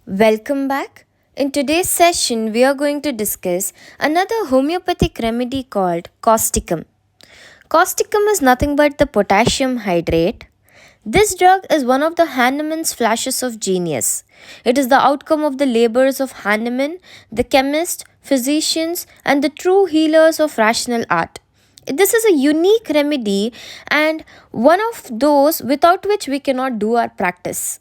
Welcome back. In today's session, we are going to discuss another homeopathic remedy called Causticum. Causticum is nothing but the potassium hydrate. This drug is one of the Hahnemann's flashes of genius. It is the outcome of the labors of Hahnemann, the chemist, physicians, and the true healers of rational art. This is a unique remedy and one of those without which we cannot do our practice.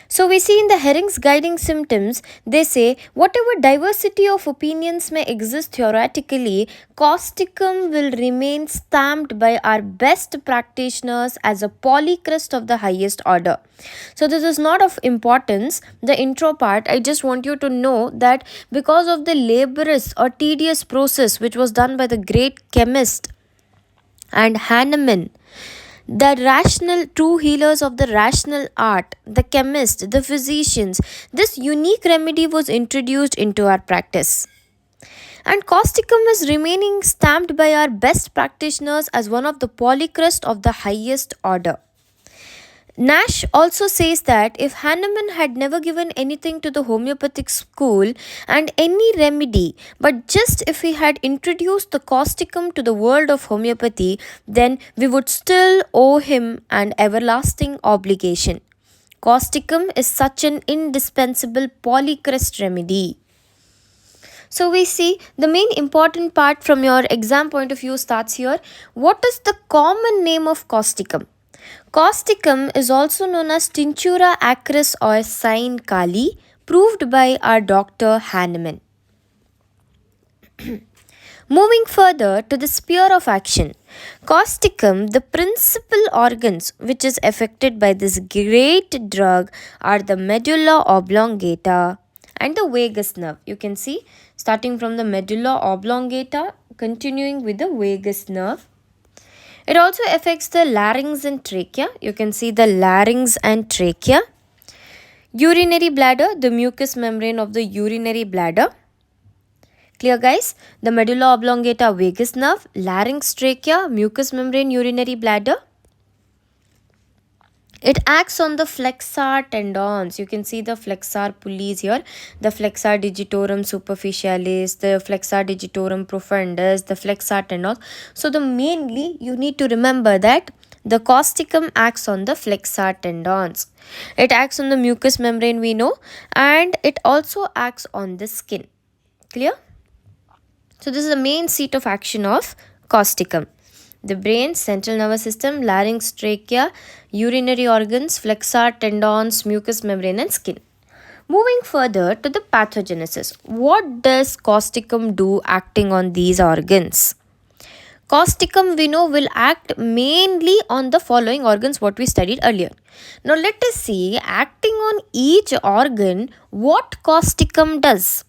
So we see in the Herring's guiding symptoms, they say whatever diversity of opinions may exist theoretically, causticum will remain stamped by our best practitioners as a polycrest of the highest order. So this is not of importance. The intro part, I just want you to know that because of the laborious or tedious process which was done by the great chemist and Hahnemann, the rational true healers of the rational art, the chemist, the physicians, this unique remedy was introduced into our practice. And causticum is remaining stamped by our best practitioners as one of the polycrest of the highest order. Nash also says that if Hahnemann had never given anything to the homeopathic school and any remedy, but just if he had introduced the causticum to the world of homeopathy, then we would still owe him an everlasting obligation. Causticum is such an indispensable polycrest remedy. So we see the main important part from your exam point of view starts here. What is the common name of causticum? Causticum is also known as Tinctura acris or Sine Kali, proved by our Dr. Hahnemann. Moving further to the sphere of action, causticum, the principal organs which is affected by this great drug are the medulla oblongata and the vagus nerve. You can see starting from the medulla oblongata, continuing with the vagus nerve. It also affects the larynx and trachea. You can see the larynx and trachea. Urinary bladder, the mucous membrane of the urinary bladder. Clear guys? The medulla oblongata, vagus nerve, larynx, trachea, mucous membrane, urinary bladder. It acts on the flexor tendons. You can see the flexor pulleys here. The flexor digitorum superficialis, the flexor digitorum profundus, the flexor tendons. So mainly you need to remember that the causticum acts on the flexor tendons. It acts on the mucous membrane we know, and it also acts on the skin. Clear? So this is the main seat of action of causticum. The brain, central nervous system, larynx, trachea, urinary organs, flexor, tendons, mucous membrane and skin. Moving further to the pathogenesis. What does causticum do acting on these organs? Causticum we know will act mainly on the following organs what we studied earlier. Now let us see acting on each organ what causticum does.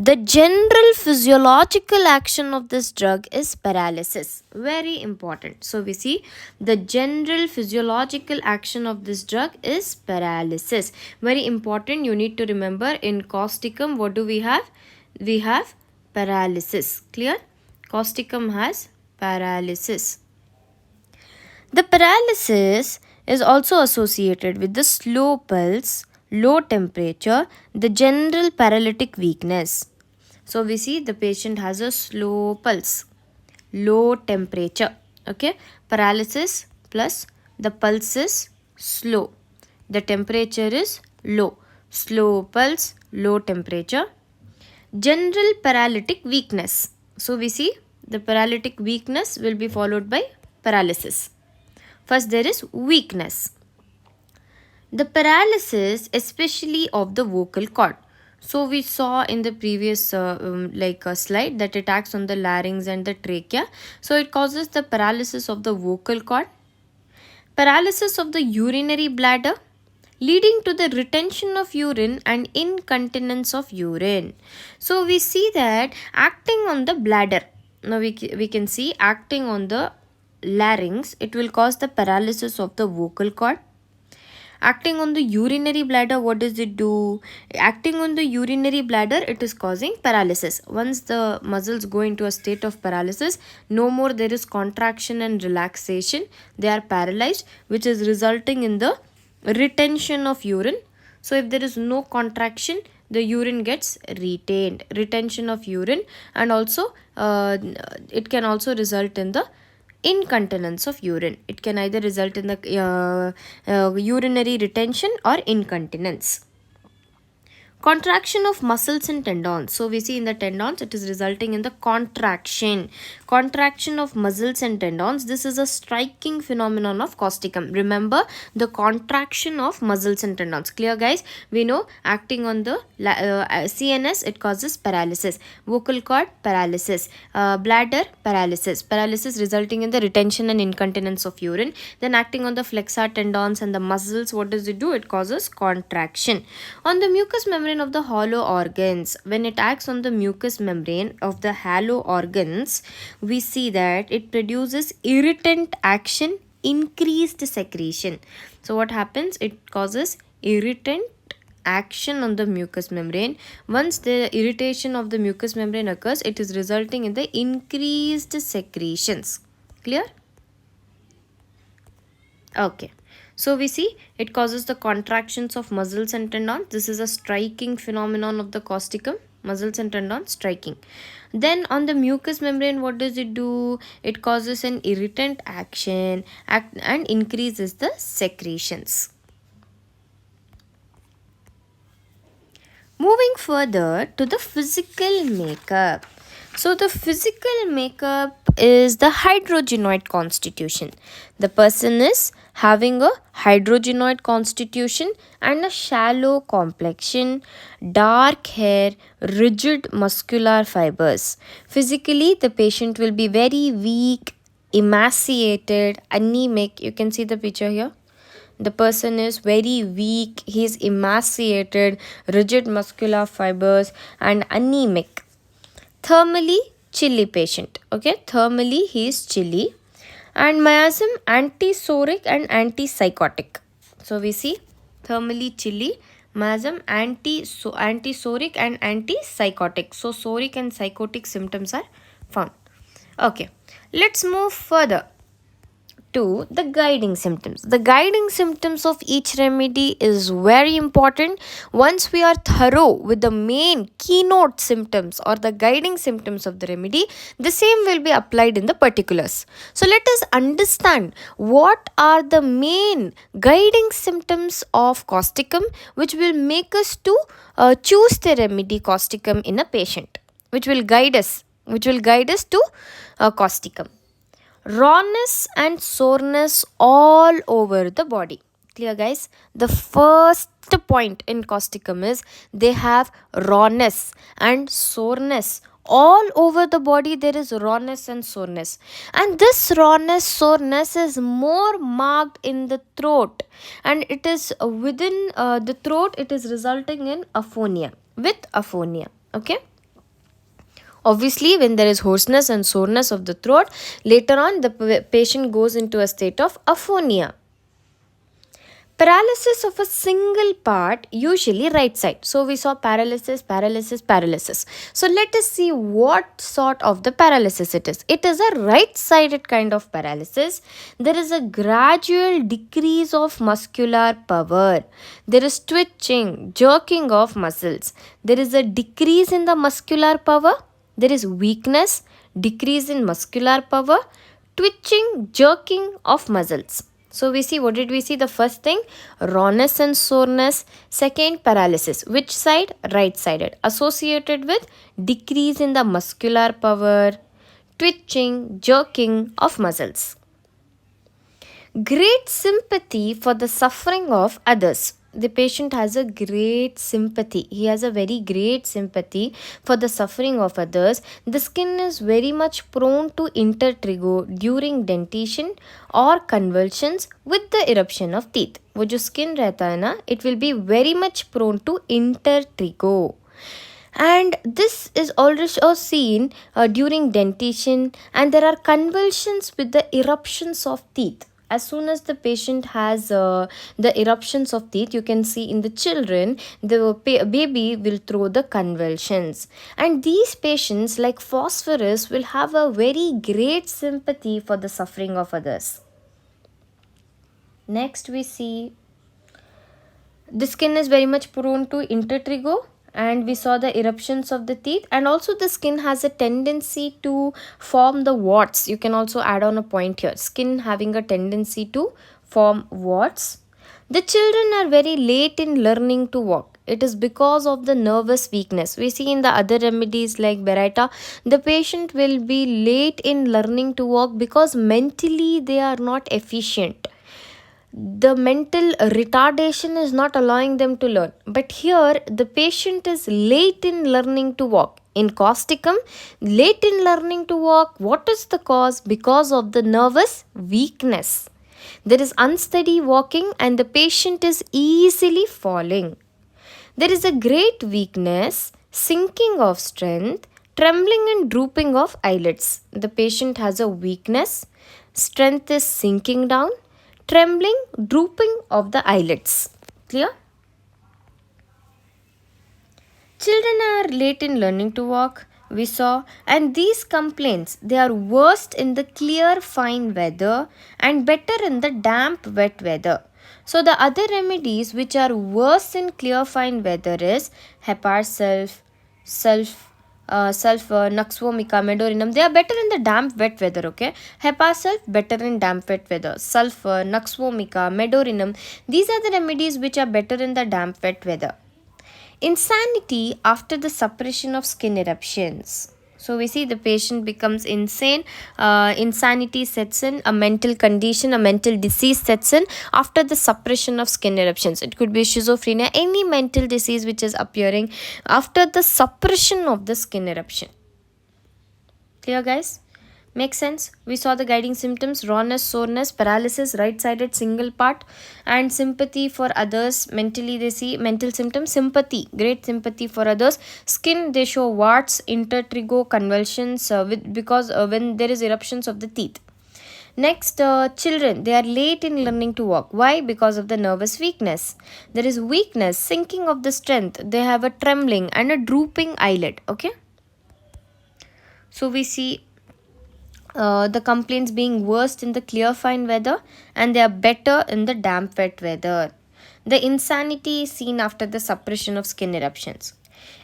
The general physiological action of this drug is paralysis. Very important. So we see the general physiological action of this drug is paralysis. Very important. You need to remember in causticum what do we have? We have paralysis. Clear? Causticum has paralysis. The paralysis is also associated with the slow pulse, low temperature, the general paralytic weakness. So we see the patient has a slow pulse, low temperature. Okay, paralysis plus the pulse is slow, the temperature is low, slow pulse, low temperature, general paralytic weakness. So we see the paralytic weakness will be followed by paralysis. First there is weakness. The paralysis especially of the vocal cord. So we saw in the previous slide that it acts on the larynx and the trachea. So it causes the paralysis of the vocal cord, paralysis of the urinary bladder, leading to the retention of urine and incontinence of urine. So we see that acting on the bladder. Now we can see acting on the larynx, it will cause the paralysis of the vocal cord. Acting on the urinary bladder, what does it do? Acting on the urinary bladder, it is causing paralysis. Once the muscles go into a state of paralysis, no more there is contraction and relaxation. They are paralyzed, which is resulting in the retention of urine. So if there is no contraction, the urine gets retained, retention of urine, and also it can also result in the incontinence of urine. It can either result in the urinary retention or incontinence. Contraction of muscles and tendons. So we see in the tendons it is resulting in the contraction of muscles and tendons. This is a striking phenomenon of causticum. Remember the contraction of muscles and tendons. Clear, guys? We know acting on the CNS, it causes paralysis, vocal cord paralysis, bladder paralysis resulting in the retention and incontinence of urine. Then acting on the flexor tendons and the muscles, what does it do? It causes contraction. On the mucous membrane of the hollow organs, when it acts on the mucous membrane of the hollow organs, we see that it produces irritant action, increased secretion. So what happens? It causes irritant action on the mucous membrane. Once the irritation of the mucous membrane occurs, it is resulting in the increased secretions. Clear? Okay. So we see it causes the contractions of muscles and tendons. This is a striking phenomenon of the causticum, muscles and tendons striking. Then on the mucous membrane, what does it do? It causes an irritant action and increases the secretions. Moving further to the physical makeup. So the physical makeup is the hydrogenoid constitution. The person is having a hydrogenoid constitution and a shallow complexion, dark hair, rigid muscular fibers. Physically, the patient will be very weak, emaciated, anemic. You can see the picture here. The person is very weak, he is emaciated, rigid muscular fibers, and anemic. Thermally chilly patient. Okay, thermally he is chilly. And miasm antisoric and antipsychotic. So we see thermally chilly, miasm antisoric and antipsychotic. So soric and psychotic symptoms are found. Okay, let's move further to the guiding symptoms. The guiding symptoms of each remedy is very important. Once we are thorough with the main keynote symptoms or the guiding symptoms of the remedy, the same will be applied in the particulars. So let us understand what are the main guiding symptoms of causticum, which will make us to choose the remedy causticum in a patient, which will guide us to causticum. Rawness and soreness all over the body. Clear, guys? The first point in causticum is they have rawness and soreness. All over the body there is rawness and soreness. And this rawness, soreness is more marked in the throat. And it is within the throat, it is resulting in aphonia. Okay? Obviously, when there is hoarseness and soreness of the throat, later on the patient goes into a state of aphonia. Paralysis of a single part, usually right side. So we saw paralysis. So let us see what sort of the paralysis it is. It is a right-sided kind of paralysis. There is a gradual decrease of muscular power. There is twitching, jerking of muscles. There is a decrease in the muscular power. There is weakness, decrease in muscular power, twitching, jerking of muscles. So we see, what did we see? The first thing, rawness and soreness. Second, paralysis. Which side? Right-sided. Associated with decrease in the muscular power, twitching, jerking of muscles. Great sympathy for the suffering of others. The patient has a great sympathy. He has a very great sympathy for the suffering of others. The skin is very much prone to intertrigo during dentition or convulsions with the eruption of teeth. वो जो skin रहता है ना, it will be very much prone to intertrigo. And this is also seen during dentition, and there are convulsions with the eruptions of teeth. As soon as the patient has the eruptions of teeth, you can see in the children, the baby will throw the convulsions. And these patients, like phosphorus, will have a very great sympathy for the suffering of others. Next we see The skin is very much prone to intertrigo, and we saw the eruptions of the teeth, and also the skin has a tendency to form the warts. You can also add on a point here, skin having a tendency to form warts. The children are very late in learning to walk. It is because of the nervous weakness. We see in the other remedies like Beretta, the patient will be late in learning to walk because mentally they are not efficient. The mental retardation is not allowing them to learn. But here, the patient is late in learning to walk. In Causticum, late in learning to walk, what is the cause? Because of the nervous weakness. There is unsteady walking and the patient is easily falling. There is a great weakness, sinking of strength, trembling and drooping of eyelids. The patient has a weakness, strength is sinking down, trembling, drooping of the eyelids. Clear? Children are late in learning to walk, we saw, and these complaints, they are worst in the clear fine weather and better in the damp wet weather. So the other remedies which are worse in clear fine weather is hepar sulfur, Nuxvomica, Medorinum. They are better in the damp wet weather, okay? Hepar sulf better in damp wet weather. Sulfur, Nuxvomica, Medorinum. These are the remedies which are better in the damp wet weather. Insanity after the suppression of skin eruptions. So we see the patient becomes insane, insanity sets in, a mental condition, a mental disease sets in after the suppression of skin eruptions. It could be schizophrenia, any mental disease which is appearing after the suppression of the skin eruption. Clear, guys? Makes sense? We saw the guiding symptoms: rawness, soreness, paralysis, right-sided single part, and sympathy for others. Mentally, they see mental symptoms, sympathy, great sympathy for others. Skin, they show warts, intertrigo, convulsions, because when there is eruptions of the teeth. Next, children, they are late in learning to walk. Why? Because of the nervous weakness. There is weakness, sinking of the strength. They have a trembling and a drooping eyelid. Okay. So we see the complaints being worst in the clear fine weather and they are better in the damp wet weather. The insanity is seen after the suppression of skin eruptions.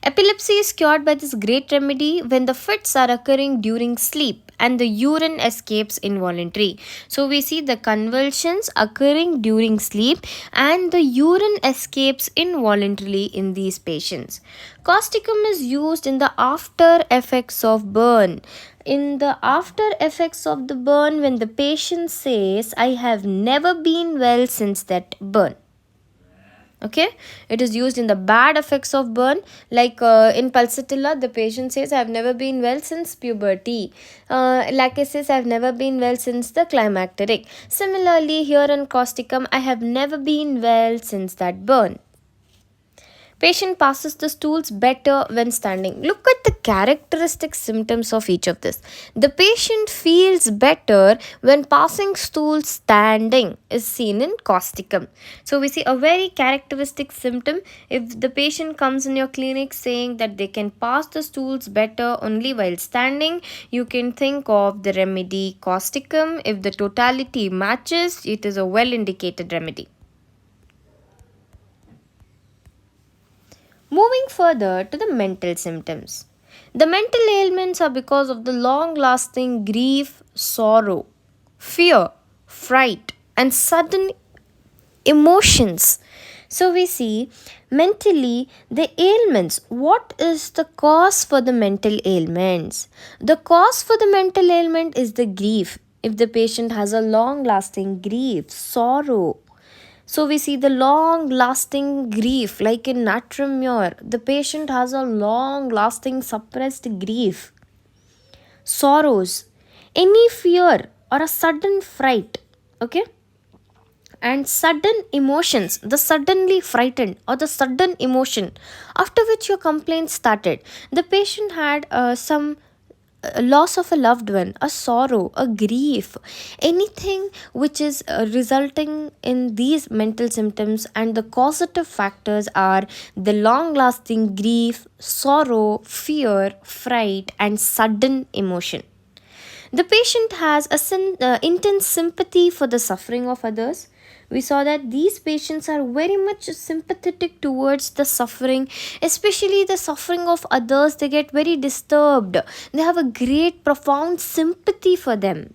Epilepsy is cured by this great remedy when the fits are occurring during sleep and the urine escapes involuntary. So we see the convulsions occurring during sleep and the urine escapes involuntarily in these patients. Causticum is used in the after effects of burn. In the after effects of the burn, when the patient says, I have never been well since that burn. Okay, it is used in the bad effects of burn, like in pulsatilla, the patient says, I have never been well since puberty. Lache says, I have never been well since the climacteric. Similarly, here in Causticum, I have never been well since that burn. Patient passes the stools better when standing. Look at the characteristic symptoms of each of this. The patient feels better when passing stools standing is seen in Causticum. So we see a very characteristic symptom. If the patient comes in your clinic saying that they can pass the stools better only while standing, you can think of the remedy Causticum. If the totality matches, it is a well indicated remedy. Moving further to the mental symptoms. The mental ailments are because of the long lasting grief, sorrow, fear, fright, and sudden emotions. So we see mentally the ailments. What is the cause for the mental ailments? The cause for the mental ailment is the grief. If the patient has a long lasting grief, sorrow, so we see the long lasting grief, like in Natremure, the patient has a long lasting suppressed grief, sorrows, any fear or a sudden fright, okay, and sudden emotions, the suddenly frightened or the sudden emotion, after which your complaint started. The patient had some a loss of a loved one, a sorrow, a grief, anything which is resulting in these mental symptoms, and the causative factors are the long lasting grief, sorrow, fear, fright, and sudden emotion. The patient has a intense sympathy for the suffering of others. We saw that these patients are very much sympathetic towards the suffering, especially the suffering of others. They get very disturbed. They have a great, profound sympathy for them.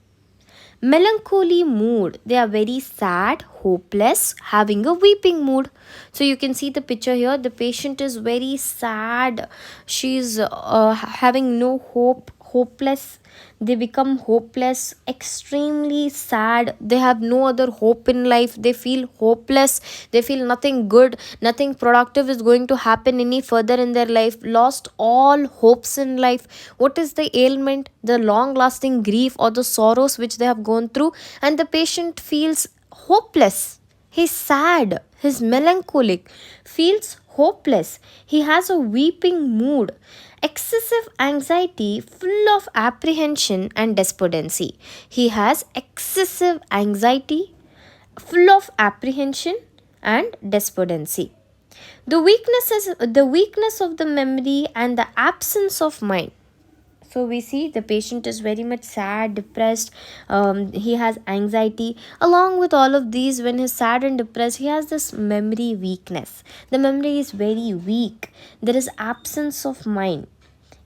Melancholy mood, they are very sad, hopeless, having a weeping mood. So you can see the picture here. The patient is very sad. She's having no hope, hopeless. They become hopeless, extremely sad. They have no other hope in life. They feel hopeless. They feel nothing good, nothing productive is going to happen any further in their life. Lost all hopes in life. What is the ailment? The long lasting grief or the sorrows which they have gone through, and the patient feels hopeless. He's sad, he's melancholic, feels hopeless. He has a weeping mood, excessive anxiety, full of apprehension and despondency. He has excessive anxiety, full of apprehension and despondency. The weakness of the memory and the absence of mind. So we see the patient is very much sad, depressed. He has anxiety. Along with all of these, when he's sad and depressed, he has this memory weakness. The memory is very weak. There is absence of mind.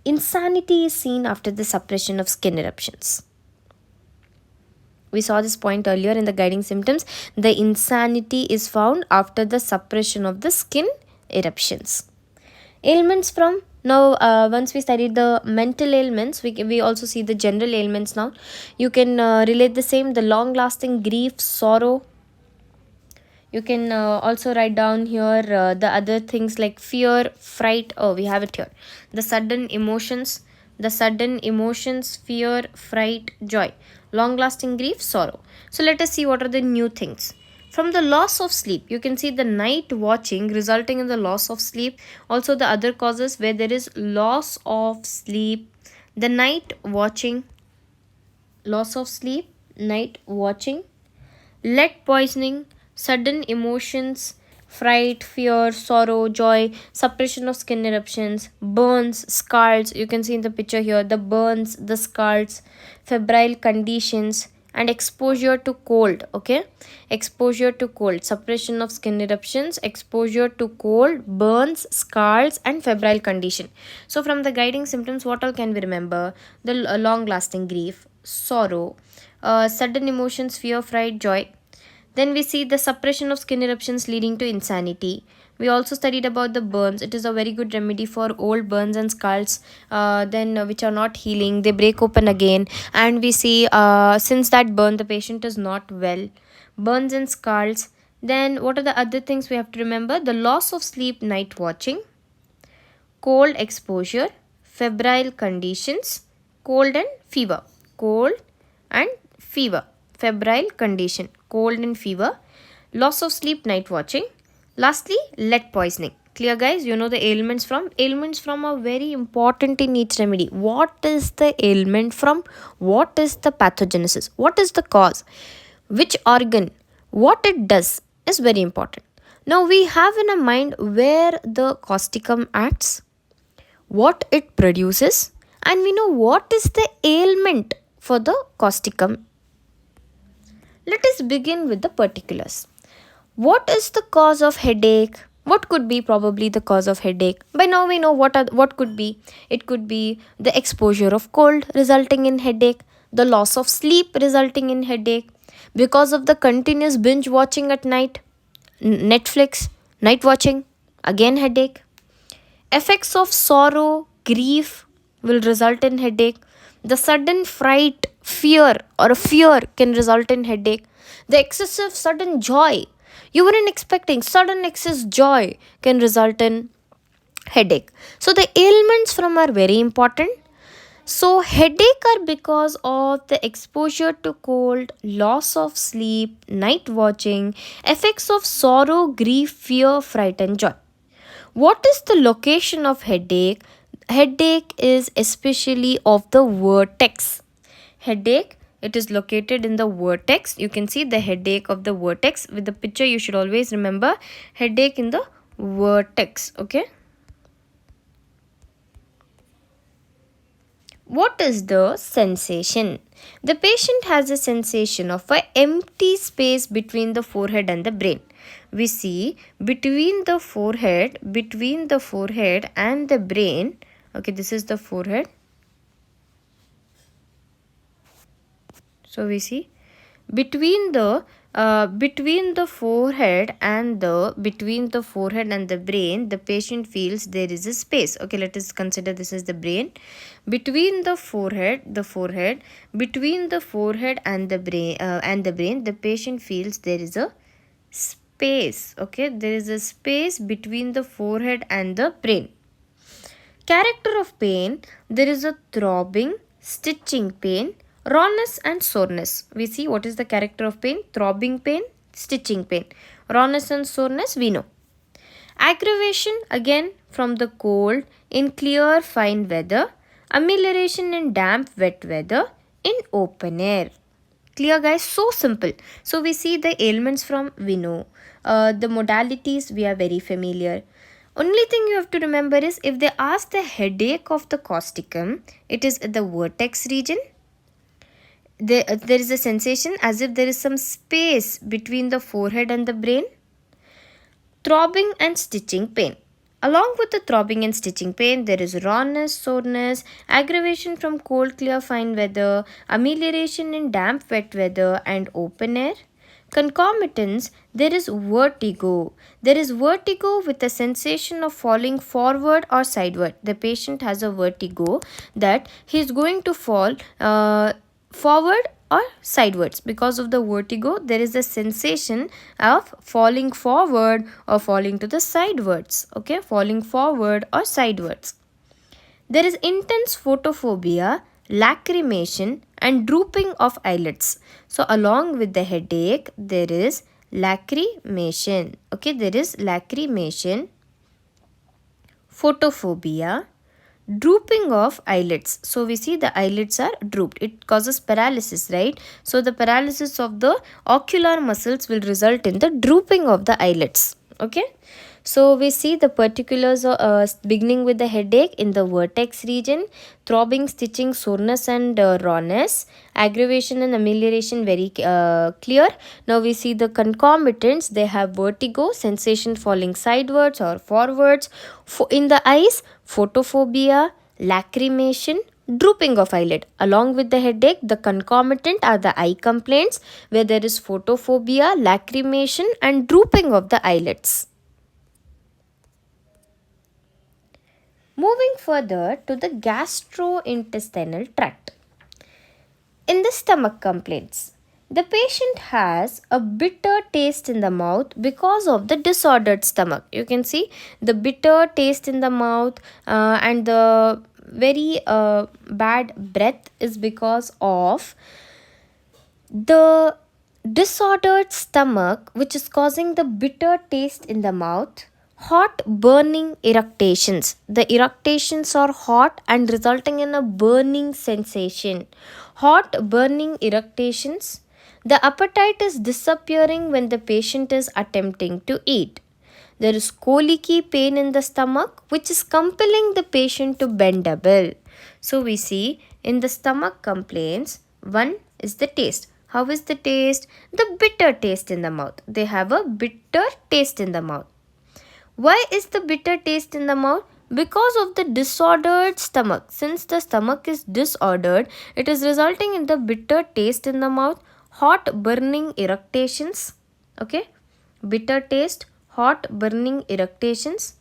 Insanity is seen after the suppression of skin eruptions. We saw this point earlier in the guiding symptoms. The insanity is found after the suppression of the skin eruptions. Ailments from now, once we studied the mental ailments, we also see the general ailments now. You can relate the same, the long lasting grief, sorrow. You can also write down here the other things like fear, fright. Oh, we have it here. The sudden emotions, fear, fright, joy. Long lasting grief, sorrow. So let us see what are the new things. From the loss of sleep, you can see the night watching resulting in the loss of sleep. Also the other causes where there is loss of sleep, the night watching, loss of sleep, night watching, lead poisoning, sudden emotions, fright, fear, sorrow, joy, suppression of skin eruptions, burns, scalds. You can see in the picture here the burns, the scalds, febrile conditions, and exposure to cold. Okay, exposure to cold, suppression of skin eruptions, exposure to cold, burns, scalds, and febrile condition. So from the guiding symptoms, what all can we remember? The long lasting grief, sorrow, sudden emotions, fear, fright, joy. Then we see the suppression of skin eruptions leading to insanity. We also studied about the burns. It is a very good remedy for old burns and scalds, which are not healing. They break open again, and we see since that burn, the patient is not well. Burns and scalds. Then what are the other things we have to remember? The loss of sleep, night watching, cold exposure, febrile conditions, cold and fever. Cold and fever, febrile condition, cold and fever, loss of sleep, night watching. Lastly, lead poisoning. Clear, guys? You know the ailments from? Ailments from are very important in each remedy. What is the ailment from? What is the pathogenesis? What is the cause? Which organ? What it does is very important. Now we have in our mind where the causticum acts, what it produces, and we know what is the ailment for the causticum. Let us begin with the particulars. What is the cause of headache? What could be probably the cause of headache? By now we know what could be. It could be the exposure of cold resulting in headache, the loss of sleep resulting in headache, because of the continuous binge watching at night, Netflix, night watching, again headache. Effects of sorrow, grief will result in headache. The sudden fright, fear or fear can result in headache. The excessive sudden joy, you weren't expecting, sudden excess joy can result in headache. So the ailments from are very important. So headache are because of the exposure to cold, loss of sleep, night watching, effects of sorrow, grief, fear, fright and joy. What is the location of headache? Headache is especially of the vertex. Headache, it is located in the vertex. You can see the headache of the vertex. With the picture, you should always remember headache in the vertex. Okay. What is the sensation? The patient has a sensation of an empty space between the forehead and the brain. We see between the forehead and the brain. Okay, this is the forehead. So we see between the forehead and the brain, the patient feels there is a space. Okay, let us consider this is the brain. Between the forehead between the forehead and the brain, the patient feels there is a space. Okay, there is a space between the forehead and the brain. Character of pain, there is a throbbing, stitching pain, rawness and soreness. We see what is the character of pain: throbbing pain, stitching pain, rawness and soreness we know. Aggravation again from the cold in clear fine weather, amelioration in damp wet weather, in open air. Clear guys, so simple. So we see the ailments from we know, the modalities we are very familiar. Only thing you have to remember is if they ask the headache of the causticum, it is at the vertex region. There is a sensation as if there is some space between the forehead and the brain. Throbbing and stitching pain. Along with the throbbing and stitching pain, there is rawness, soreness, aggravation from cold, clear, fine weather, amelioration in damp, wet weather, and open air. Concomitants, there is vertigo. There is vertigo with a sensation of falling forward or sideward. The patient has a vertigo that he is going to fall forward or sidewards. Because of the vertigo, there is a sensation of falling forward or falling to the sidewards. Okay, falling forward or sidewards. There is intense photophobia, lacrimation, and drooping of eyelids. So, along with the headache, there is lacrimation. Okay, there is lacrimation, photophobia, drooping of eyelids. So we see the eyelids are drooped. It causes paralysis, right? So the paralysis of the ocular muscles will result in the drooping of the eyelids. Okay, so we see the particulars beginning with the headache in the vertex region, throbbing, stitching, soreness and rawness, aggravation and amelioration very clear. Now we see the concomitants. They have vertigo, sensation falling sidewards or forwards. In the eyes, photophobia, lacrimation, drooping of eyelid. Along with the headache, the concomitant are the eye complaints where there is photophobia, lacrimation and drooping of the eyelids. Moving further to the gastrointestinal tract. In the stomach complaints, the patient has a bitter taste in the mouth because of the disordered stomach. You can see the bitter taste in the mouth and the very bad breath is because of the disordered stomach, which is causing the bitter taste in the mouth. Hot burning eructations. The eructations are hot and resulting in a burning sensation. Hot burning eructations. The appetite is disappearing when the patient is attempting to eat. There is colicky pain in the stomach which is compelling the patient to bend double. So we see in the stomach complaints, one is the taste. How is the taste? The bitter taste in the mouth. They have a bitter taste in the mouth. Why is the bitter taste in the mouth? Because of the disordered stomach. Since the stomach is disordered, it is resulting in the bitter taste in the mouth, hot burning eructations. Okay, bitter taste, hot burning eructations.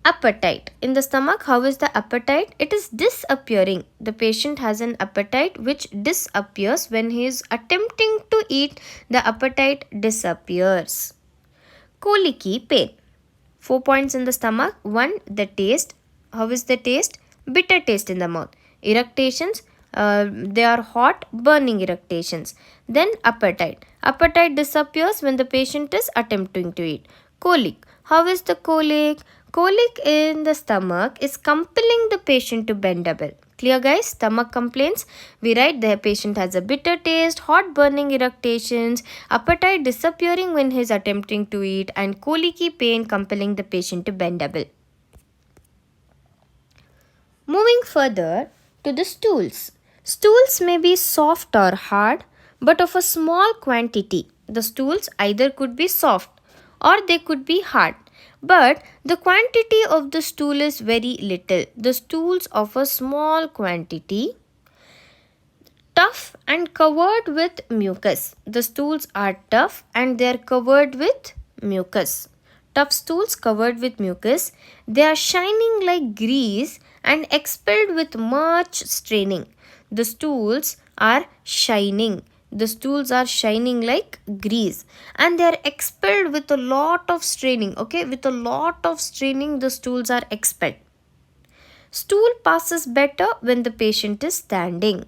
Appetite in the stomach. How is the appetite? It is disappearing. The patient has an appetite which disappears when he is attempting to eat. The appetite disappears. Colicky pain. 4 points in the stomach. 1. The taste. How is the taste? Bitter taste in the mouth. Eructations. They are hot, burning eructations. Then appetite. Appetite disappears when the patient is attempting to eat. Colic. How is the colic? Colic in the stomach is compelling the patient to bend double. Clear guys? Stomach complaints. We write the patient has a bitter taste, hot burning eructations, appetite disappearing when he is attempting to eat, and colicky pain compelling the patient to bend double. Moving further To the stools. Stools may be soft or hard, but of a small quantity. The stools either could be soft or they could be hard. But the quantity of the stool is very little. The stools of a small quantity, tough and covered with mucus. The stools are tough and they are covered with mucus. Tough stools covered with mucus. They are shining like grease and expelled with much straining. The stools are shining. The stools are shining like grease and they are expelled with a lot of straining. Okay, with a lot of straining, the stools are expelled. Stool passes better when the patient is standing.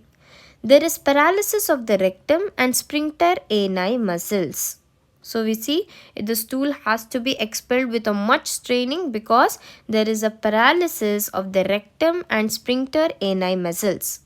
There is paralysis of the rectum and sphincter ani muscles. So we see the stool has to be expelled with a much straining because there is a paralysis of the rectum and sphincter ani muscles.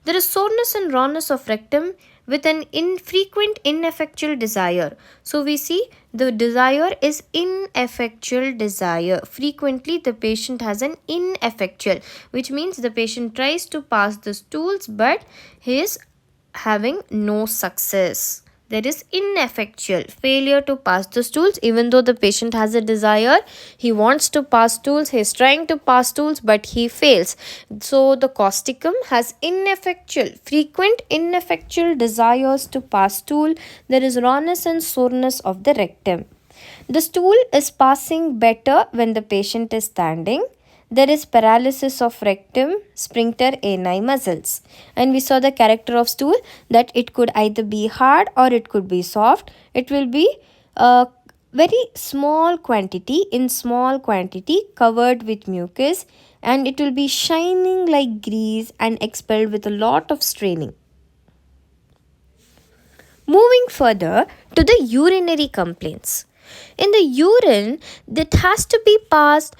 There is soreness and rawness of rectum with an infrequent ineffectual desire. So we see the desire is ineffectual desire. Frequently the patient has an ineffectual, which means the patient tries to pass the stools but he is having no success. There is ineffectual, failure to pass the stools. Even though the patient has a desire, he wants to pass stools, he is trying to pass stools but he fails. So the causticum has ineffectual, frequent ineffectual desires to pass stool. There is rawness and soreness of the rectum. The stool is passing better when the patient is standing. There is paralysis of rectum, sphincter ani muscles. And we saw the character of stool, that it could either be hard or it could be soft. It will be a very small quantity, in small quantity, covered with mucus, and it will be shining like grease and expelled with a lot of straining. Moving further to the urinary complaints. In the urine, that has to be passed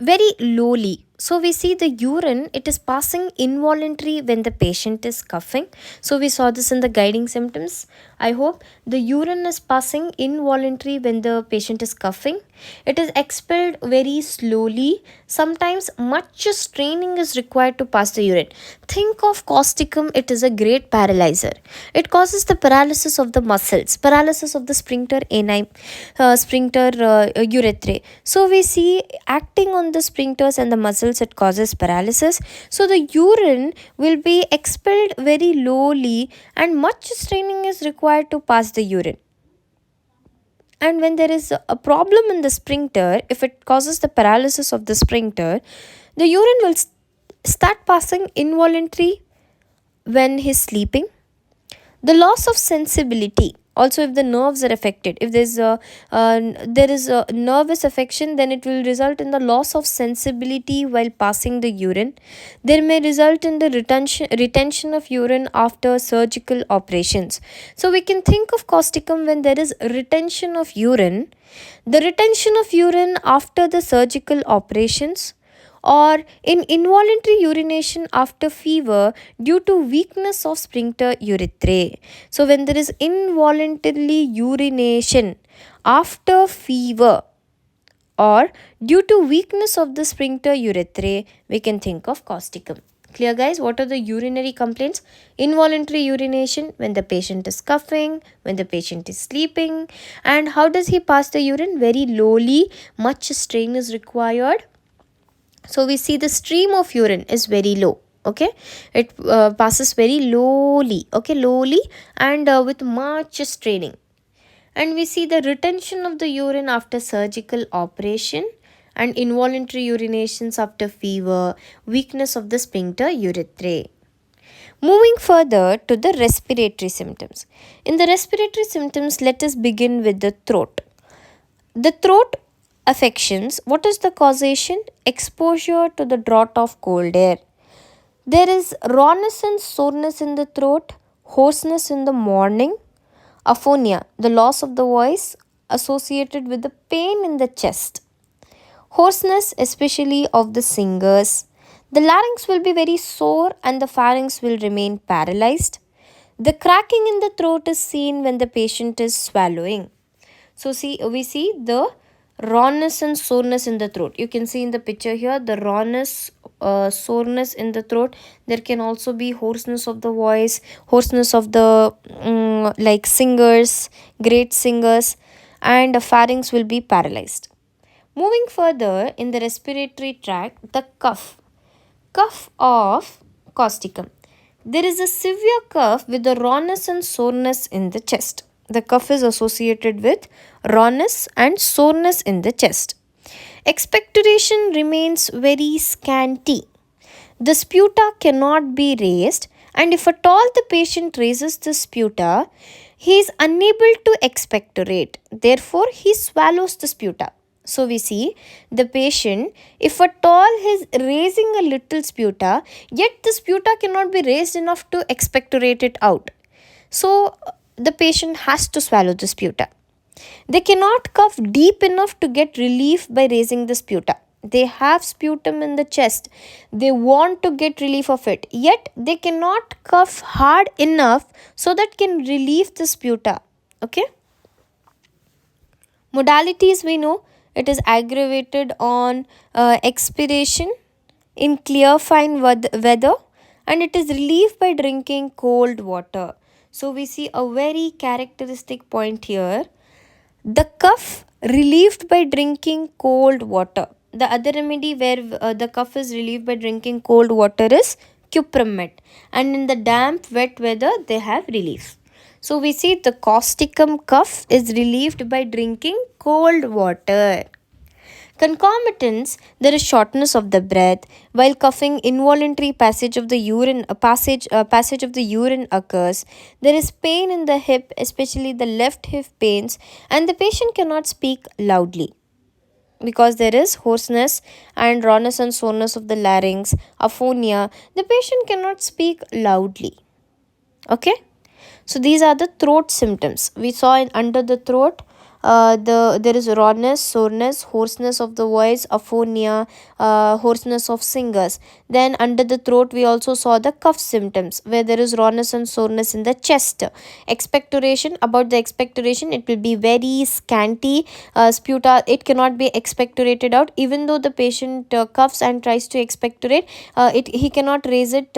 very lowly. So we see the urine, it is passing involuntary when the patient is coughing. So we saw this in the guiding symptoms. I hope the urine is passing involuntary when the patient is coughing. It is expelled very slowly. Sometimes much straining is required to pass the urine. Think of causticum, it is a great paralyzer. It causes the paralysis of the muscles, paralysis of the sphincter ani, sphincter urethrae. So we see acting on the sphincters and the muscles, it causes paralysis. So the urine will be expelled very lowly and much straining is required to pass the urine. And when there is a problem in the sphincter, if it causes the paralysis of the sphincter, the urine will start passing involuntary when he's sleeping. The loss of sensibility, also if the nerves are affected, if there is a nervous affection, then it will result in the loss of sensibility while passing the urine. There may result in the retention of urine after surgical operations. So we can think of causticum when there is retention of urine, the retention of urine after the surgical operations, or in involuntary urination after fever due to weakness of sphincter urethrae. So when there is involuntary urination after fever or due to weakness of the sphincter urethrae, we can think of causticum. Clear guys, what are the urinary complaints? Involuntary urination when the patient is coughing, when the patient is sleeping. And how does he pass the urine? Very lowly, much strain is required. So we see the stream of urine is very low. Okay, it passes very lowly. Okay, lowly and with much straining. And we see the retention of the urine after surgical operation and involuntary urinations after fever, weakness of the sphincter urethrae. Moving further to the respiratory symptoms. In the respiratory symptoms, let us begin with the throat. The throat affections, what is the causation? Exposure to the draught of cold air. There is rawness and soreness in the throat, hoarseness in the morning, aphonia, the loss of the voice associated with the pain in the chest, hoarseness especially of the singers. The larynx will be very sore and the pharynx will remain paralyzed. The cracking in the throat is seen when the patient is swallowing. So we see the rawness and soreness in the throat. You can see in the picture here the rawness soreness in the throat. There can also be hoarseness of the voice, hoarseness of the like singers, great singers, and the pharynx will be paralyzed. Moving further in the respiratory tract, the cough of Causticum. There is a severe cough with the rawness and soreness in the chest. The cough is associated with rawness and soreness in the chest. Expectoration remains very scanty. The sputa cannot be raised, and if at all the patient raises the sputa, he is unable to expectorate. Therefore, he swallows the sputa. So, we see the patient, if at all he is raising a little sputa, yet the sputa cannot be raised enough to expectorate it out. So, the patient has to swallow the sputa. They cannot cough deep enough to get relief by raising the sputa. They have sputum in the chest. They want to get relief of it. Yet they cannot cough hard enough so that can relieve the sputa. Okay. Modalities we know it is aggravated on expiration in clear fine weather, and it is relieved by drinking cold water. So we see a very characteristic point here. The cough relieved by drinking cold water. The other remedy where the cough is relieved by drinking cold water is cupromet, and in the damp wet weather they have relief. So we see the causticum cough is relieved by drinking cold water. Concomitants, there is shortness of the breath. While coughing, involuntary passage of the urine passage of the urine occurs. There is pain in the hip, especially the left hip pains, and the patient cannot speak loudly because there is hoarseness and rawness and soreness of the larynx, aphonia. The patient cannot speak loudly. Okay. So these are the throat symptoms. We saw under the throat, there is rawness, soreness, hoarseness of the voice, aphonia, hoarseness of singers. Then under the throat, we also saw the cough symptoms where there is rawness and soreness in the chest. Expectoration, about the expectoration, it will be very scanty. Sputa, it cannot be expectorated out. Even though the patient coughs and tries to expectorate, he cannot raise it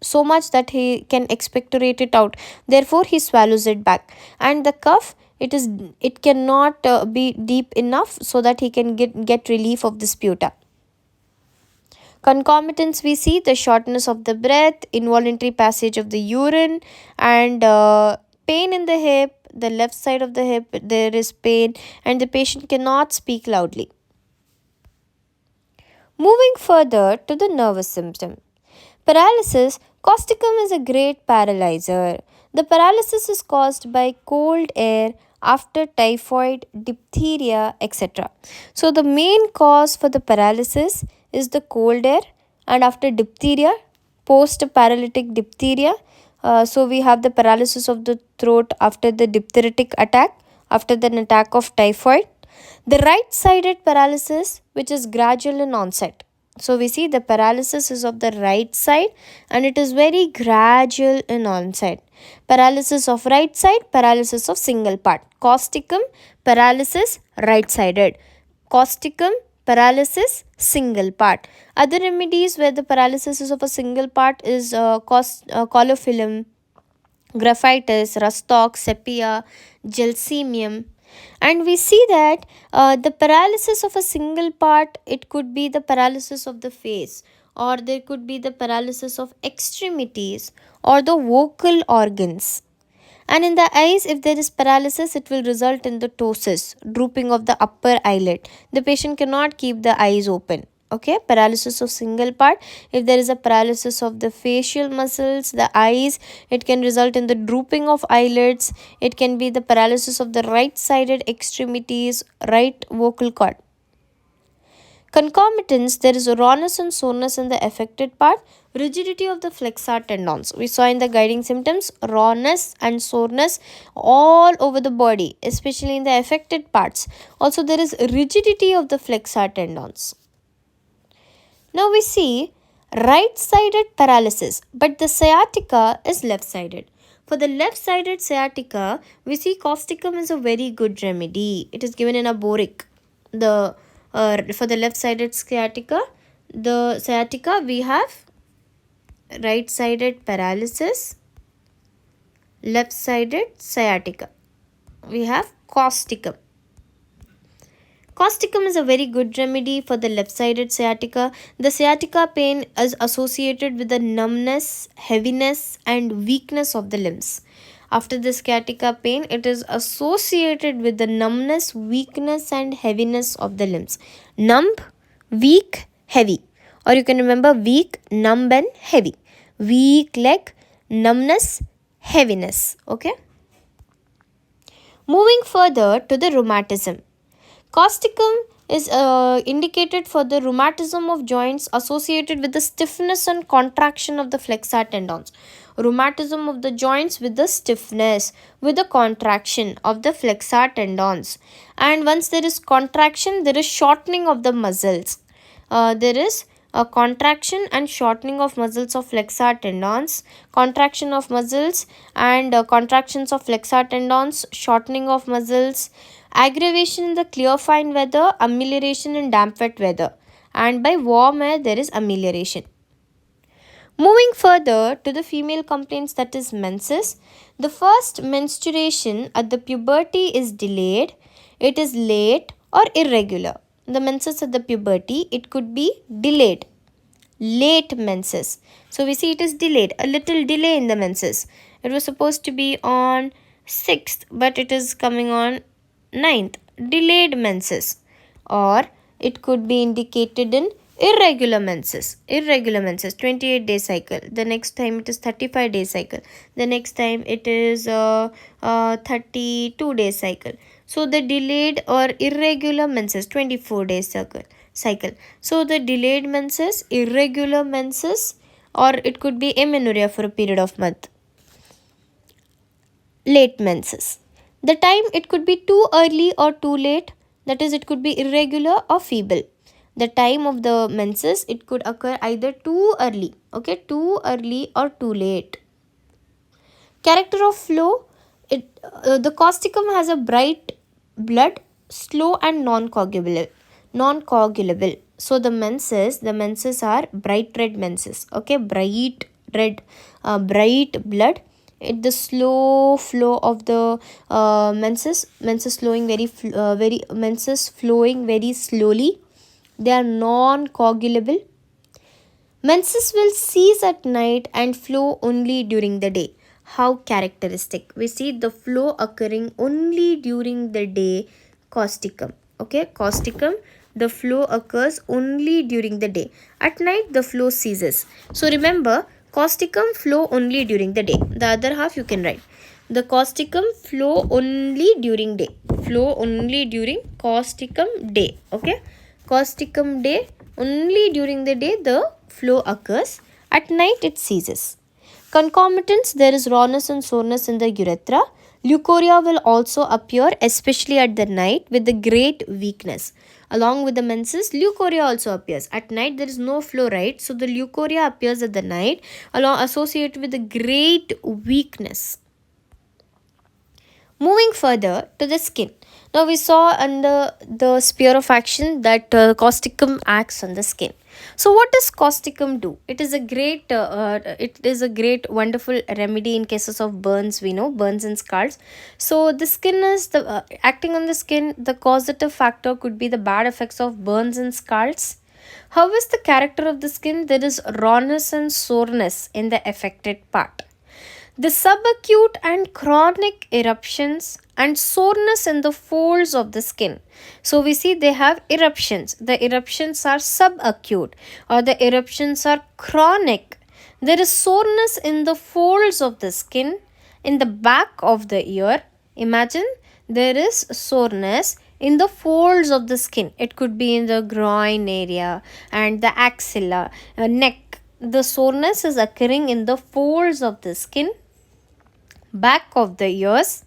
so much that he can expectorate it out. Therefore he swallows it back, and the cough, it cannot be deep enough so that he can get relief of the sputa. Concomitants, we see the shortness of the breath, involuntary passage of the urine, and pain in the hip, the left side of the hip there is pain, and the patient cannot speak loudly. Moving further to the nervous system. Paralysis. Causticum is a great paralyzer. The paralysis is caused by cold air after typhoid, diphtheria, etc. So the main cause for the paralysis is the cold air, and after diphtheria, post-paralytic diphtheria. So we have the paralysis of the throat after the diphtheritic attack, after an attack of typhoid. The right-sided paralysis, which is gradual in onset. So we see the paralysis is of the right side and it is very gradual in onset. Paralysis of right side, paralysis of single part. Causticum, paralysis right sided. Causticum, paralysis single part. Other remedies where the paralysis is of a single part is colophyllum, graphitis, rustox, sepia, gelsemium. And we see that the paralysis of a single part, it could be the paralysis of the face, or there could be the paralysis of extremities or the vocal organs. And in the eyes, if there is paralysis, it will result in the ptosis, drooping of the upper eyelid. The patient cannot keep the eyes open. Okay, paralysis of single part. If there is a paralysis of the facial muscles, the eyes, it can result in the drooping of eyelids. It can be the paralysis of the right sided extremities, right vocal cord. Concomitants, there is rawness and soreness in the affected part, rigidity of the flexor tendons. We saw in the guiding symptoms rawness and soreness all over the body, especially in the affected parts. Also, there is rigidity of the flexor tendons. Now we see right-sided paralysis, but the sciatica is left-sided. For the left-sided sciatica, we see causticum is a very good remedy. It is given in a boric. For the left-sided sciatica, the sciatica, we have right sided paralysis, left sided sciatica. We have causticum. Causticum is a very good remedy for the left sided sciatica. The sciatica pain is associated with the numbness, heaviness, and weakness of the limbs. After the sciatica pain, it is associated with the numbness, weakness, and heaviness of the limbs. Numb, weak, heavy. Or you can remember weak, numb, and heavy. Weak leg, numbness, heaviness. Okay. Moving further to the rheumatism. Causticum is indicated for the rheumatism of joints associated with the stiffness and contraction of the flexor tendons. Rheumatism of the joints with the stiffness, with the contraction of the flexor tendons. And once there is contraction, there is shortening of the muscles. There is a contraction and shortening of muscles of flexor tendons, contraction of muscles and contractions of flexor tendons, shortening of muscles, aggravation in the clear fine weather, amelioration in damp wet weather, and by warm air there is amelioration. Moving further to the female complaints, that is menses. The first menstruation at the puberty is delayed, it is late or irregular. The menses at the puberty, it could be delayed, late menses. So we see it is delayed, a little delay in the menses. It was supposed to be on 6th, but it is coming on 9th, delayed menses. Or it could be indicated in irregular menses, 28-day cycle, the next time it is 35-day cycle, the next time it is 32-day cycle. So the delayed or irregular menses, 24-day cycle. So the delayed menses, irregular menses, or it could be amenorrhea for a period of month. Late menses. The time, it could be too early or too late, that is it could be irregular or feeble. The time of the menses, it could occur either too early, okay, too early or too late. Character of flow, the causticum has a bright blood, slow and non-coagulable. So the menses are bright red menses, okay, bright red, bright blood. The slow flow of the menses flowing menses flowing very slowly. They are non-coagulable. Menses will cease at night and flow only during the day. How characteristic. We see the flow occurring only during the day, causticum. Okay, causticum, the flow occurs only during the day. At night, the flow ceases. So remember, causticum flow only during the day. The other half you can write. The causticum flow only during day. Flow only during causticum day. Okay. Causticum day, only during the day the flow occurs. At night it ceases. Concomitants, there is rawness and soreness in the urethra. Leukorrhea will also appear, especially at the night, with the great weakness. Along with the menses, leukorrhea also appears. At night there is no flow, right? So the leukorrhea appears at the night, associated with the great weakness. Moving further to the skin. Now we saw under the sphere of action that causticum acts on the skin. So what does causticum do? It is a great wonderful remedy in cases of burns. We know burns and scars. So the skin is the acting on the skin. The causative factor could be the bad effects of burns and scars. How is the character of the skin? There is rawness and soreness in the affected part. The subacute and chronic eruptions and soreness in the folds of the skin. So we see they have eruptions. The eruptions are subacute or the eruptions are chronic. There is soreness in the folds of the skin, in the back of the ear. Imagine there is soreness in the folds of the skin. It could be in the groin area and the axilla, neck. The soreness is occurring in the folds of the skin, back of the ears,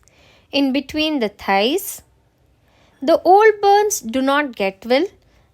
in between the thighs. The old burns do not get well.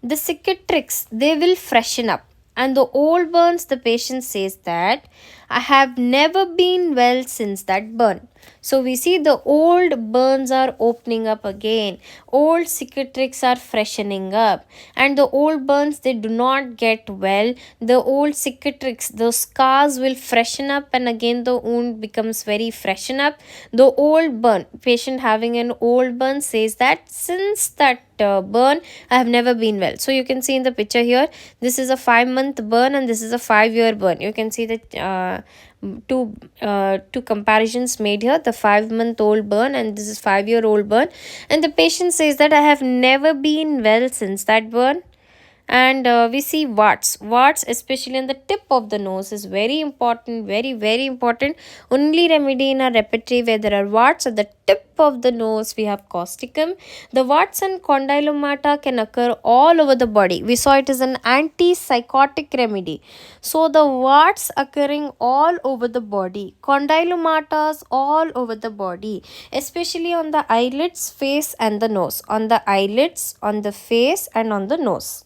The cicatrix, they will freshen up. And the old burns, the patient says that I have never been well since that burn. So we see the old burns are opening up again, old cicatrices are freshening up, and the old burns, they do not get well. The old cicatrices, the scars will freshen up, and again the wound becomes very freshen up. The old burn, patient having an old burn says that since that burn, I have never been well. So you can see in the picture here, this is a 5-month burn and this is a 5-year burn. You can see that two comparisons made here, the 5-month-old burn and this is 5-year-old burn, and the patient says that I have never been well since that burn. And we see warts especially on the tip of the nose is very important, very important. Only remedy in our repertory where there are warts at the tip of the nose, we have causticum. The warts and condylomata can occur all over the body. We saw it is an antipsychotic remedy. So the warts occurring all over the body, condylomatas all over the body, especially on the eyelids, face and the nose. On the eyelids, on the face and on the nose.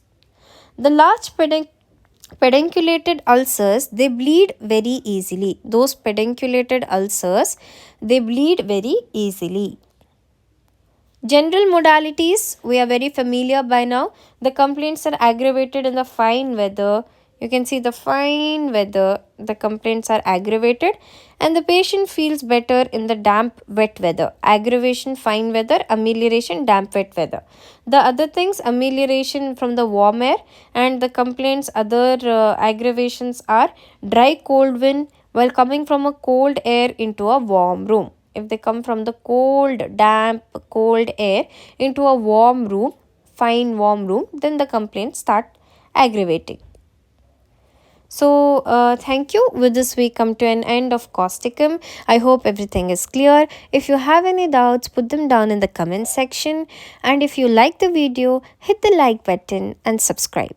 The large pedunculated ulcers, they bleed very easily. Those pedunculated ulcers, they bleed very easily. General modalities, we are very familiar by now. The complaints are aggravated in the fine weather. You can see the fine weather, the complaints are aggravated, and the patient feels better in the damp, wet weather. Aggravation, fine weather, amelioration, damp, wet weather. The other things, amelioration from the warm air, and the complaints, other aggravations are dry, cold wind while coming from a cold air into a warm room. If they come from the cold, damp, cold air into a warm room, fine warm room, then the complaints start aggravating. So thank you. With this we come to an end of causticum. I hope everything is clear. If you have any doubts, put them down in the comment section. And if you like the video, hit the like button and subscribe.